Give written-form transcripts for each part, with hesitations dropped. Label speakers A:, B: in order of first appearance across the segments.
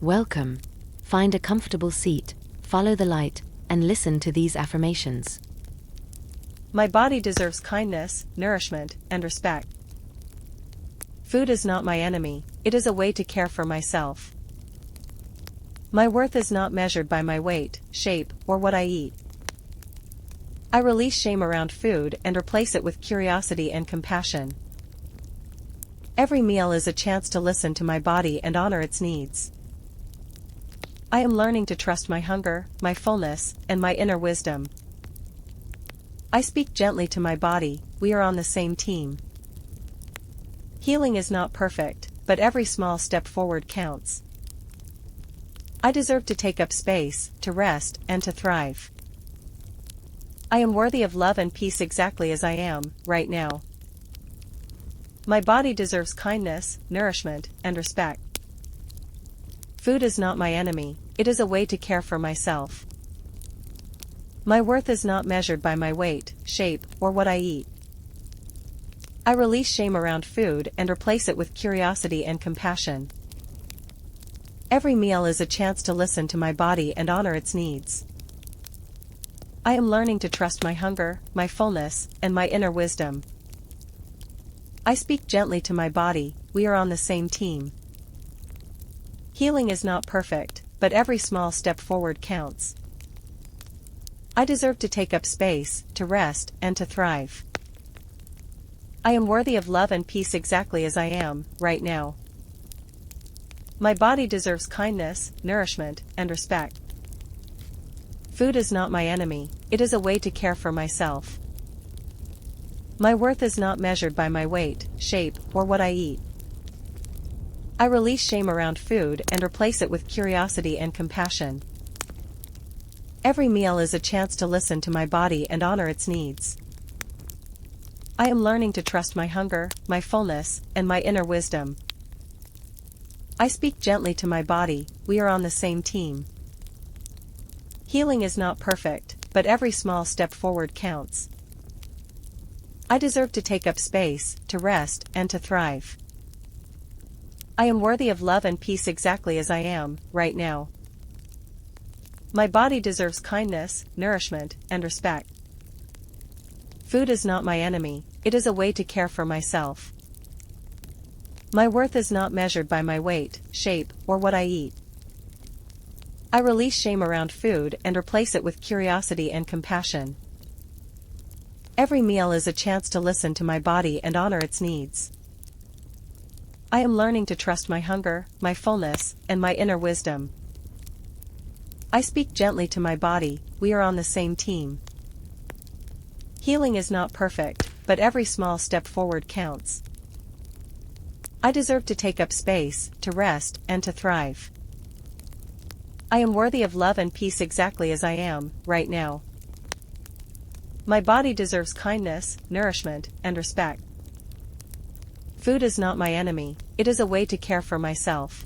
A: Welcome. Find a comfortable seat, follow the light, and listen to these affirmations.
B: My body deserves kindness, nourishment, and respect. Food is not my enemy, it is a way to care for myself. My worth is not measured by my weight, shape, or what I eat. I release shame around food and replace it with curiosity and compassion. Every meal is a chance to listen to my body and honor its needs. I am learning to trust my hunger, my fullness, and my inner wisdom. I speak gently to my body, we are on the same team. Healing is not perfect, but every small step forward counts. I deserve to take up space, to rest, and to thrive. I am worthy of love and peace exactly as I am, right now. My body deserves kindness, nourishment, and respect. Food is not my enemy, it is a way to care for myself. My worth is not measured by my weight, shape, or what I eat. I release shame around food and replace it with curiosity and compassion. Every meal is a chance to listen to my body and honor its needs. I am learning to trust my hunger, my fullness, and my inner wisdom. I speak gently to my body, we are on the same team. Healing is not perfect, but every small step forward counts. I deserve to take up space, to rest, and to thrive. I am worthy of love and peace exactly as I am, right now. My body deserves kindness, nourishment, and respect. Food is not my enemy, it is a way to care for myself. My worth is not measured by my weight, shape, or what I eat. I release shame around food and replace it with curiosity and compassion. Every meal is a chance to listen to my body and honor its needs. I am learning to trust my hunger, my fullness, and my inner wisdom. I speak gently to my body, we are on the same team. Healing is not perfect, but every small step forward counts. I deserve to take up space, to rest, and to thrive. I am worthy of love and peace exactly as I am, right now. My body deserves kindness, nourishment, and respect. Food is not my enemy, it is a way to care for myself. My worth is not measured by my weight, shape, or what I eat. I release shame around food and replace it with curiosity and compassion. Every meal is a chance to listen to my body and honor its needs. I am learning to trust my hunger, my fullness, and my inner wisdom. I speak gently to my body, we are on the same team. Healing is not perfect, but every small step forward counts. I deserve to take up space, to rest, and to thrive. I am worthy of love and peace exactly as I am, right now. My body deserves kindness, nourishment, and respect. Food is not my enemy, it is a way to care for myself.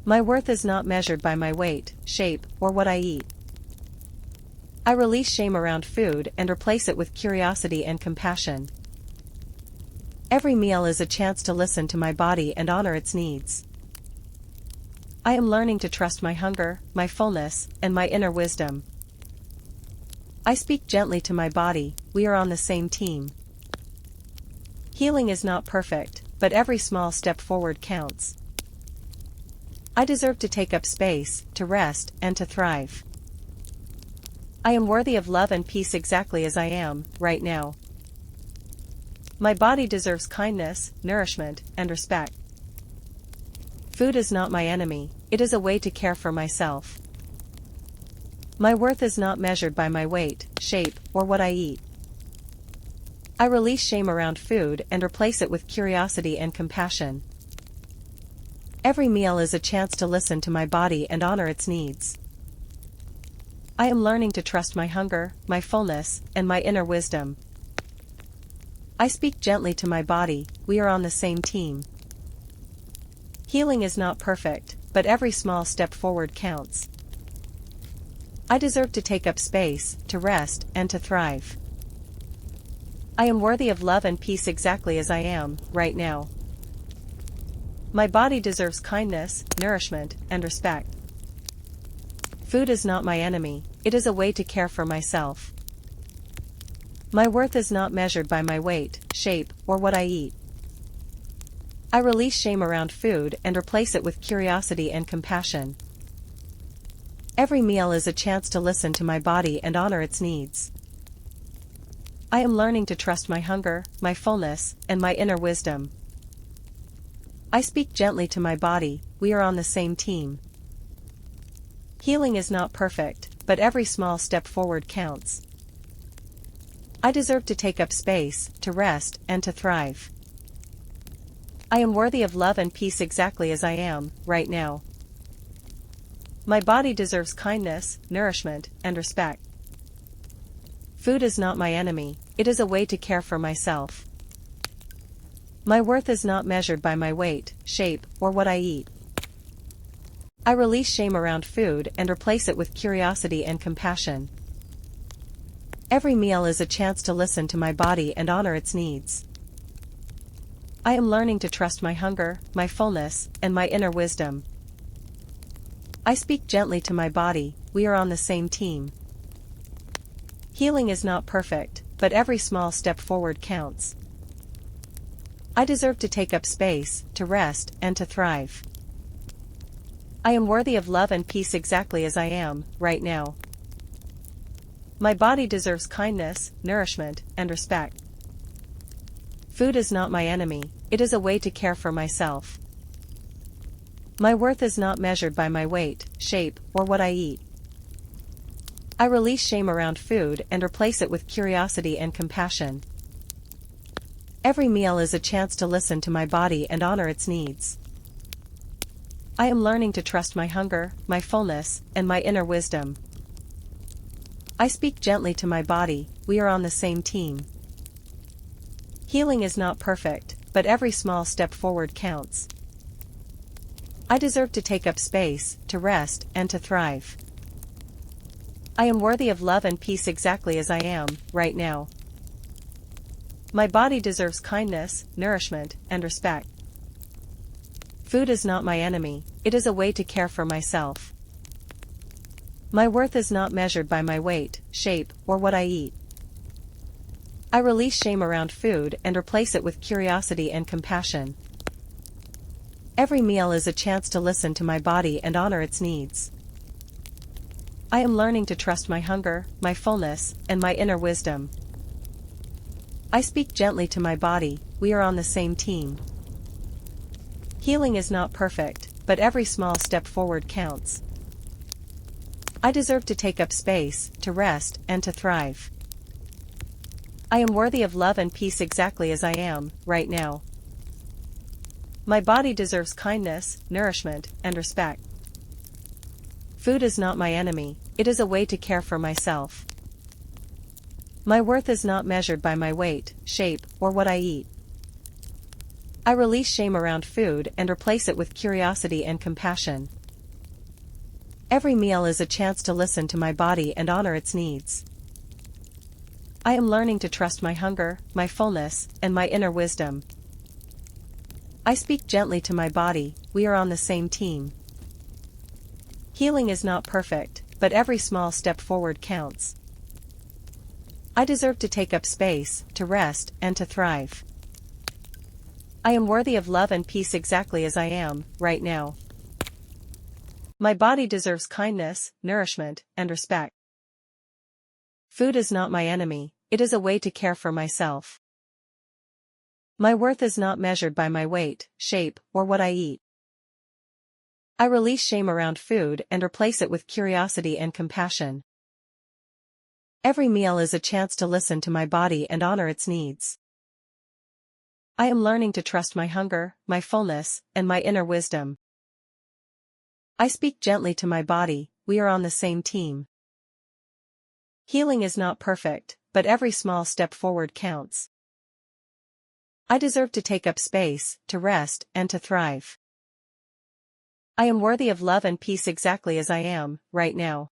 B: My worth is not measured by my weight, shape, or what I eat. I release shame around food and replace it with curiosity and compassion. Every meal is a chance to listen to my body and honor its needs. I am learning to trust my hunger, my fullness, and my inner wisdom. I speak gently to my body, we are on the same team. Healing is not perfect, but every small step forward counts. I deserve to take up space, to rest, and to thrive. I am worthy of love and peace exactly as I am, right now. My body deserves kindness, nourishment, and respect. Food is not my enemy, it is a way to care for myself. My worth is not measured by my weight, shape, or what I eat. I release shame around food and replace it with curiosity and compassion. Every meal is a chance to listen to my body and honor its needs. I am learning to trust my hunger, my fullness, and my inner wisdom. I speak gently to my body, we are on the same team. Healing is not perfect, but every small step forward counts. I deserve to take up space, to rest, and to thrive. I am worthy of love and peace exactly as I am, right now. My body deserves kindness, nourishment, and respect. Food is not my enemy, it is a way to care for myself. My worth is not measured by my weight, shape, or what I eat. I release shame around food and replace it with curiosity and compassion. Every meal is a chance to listen to my body and honor its needs. I am learning to trust my hunger, my fullness, and my inner wisdom. I speak gently to my body, we are on the same team. Healing is not perfect, but every small step forward counts. I deserve to take up space, to rest, and to thrive. I am worthy of love and peace exactly as I am, right now. My body deserves kindness, nourishment, and respect. Food is not my enemy, it is a way to care for myself. My worth is not measured by my weight, shape, or what I eat. I release shame around food and replace it with curiosity and compassion. Every meal is a chance to listen to my body and honor its needs. I am learning to trust my hunger, my fullness, and my inner wisdom. I speak gently to my body, we are on the same team. Healing is not perfect, but every small step forward counts. I deserve to take up space, to rest, and to thrive. I am worthy of love and peace exactly as I am, right now. My body deserves kindness, nourishment, and respect. Food is not my enemy, it is a way to care for myself. My worth is not measured by my weight, shape, or what I eat. I release shame around food and replace it with curiosity and compassion. Every meal is a chance to listen to my body and honor its needs. I am learning to trust my hunger, my fullness, and my inner wisdom. I speak gently to my body, we are on the same team. Healing is not perfect, but every small step forward counts. I deserve to take up space, to rest, and to thrive. I am worthy of love and peace exactly as I am, right now. My body deserves kindness, nourishment, and respect. Food is not my enemy, it is a way to care for myself. My worth is not measured by my weight, shape, or what I eat. I release shame around food and replace it with curiosity and compassion. Every meal is a chance to listen to my body and honor its needs. I am learning to trust my hunger, my fullness, and my inner wisdom. I speak gently to my body, we are on the same team. Healing is not perfect, but every small step forward counts. I deserve to take up space, to rest, and to thrive. I am worthy of love and peace exactly as I am, right now. My body deserves kindness, nourishment, and respect. Food is not my enemy, it is a way to care for myself. My worth is not measured by my weight, shape, or what I eat. I release shame around food and replace it with curiosity and compassion. Every meal is a chance to listen to my body and honor its needs. I am learning to trust my hunger, my fullness, and my inner wisdom. I speak gently to my body, we are on the same team. Healing is not perfect, but every small step forward counts. I deserve to take up space, to rest, and to thrive. I am worthy of love and peace exactly as I am, right now. My body deserves kindness, nourishment, and respect. Food is not my enemy, it is a way to care for myself. My worth is not measured by my weight, shape, or what I eat. I release shame around food and replace it with curiosity and compassion. Every meal is a chance to listen to my body and honor its needs. I am learning to trust my hunger, my fullness, and my inner wisdom. I speak gently to my body, we are on the same team. Healing is not perfect, but every small step forward counts. I deserve to take up space, to rest, and to thrive. I am worthy of love and peace exactly as I am, right now.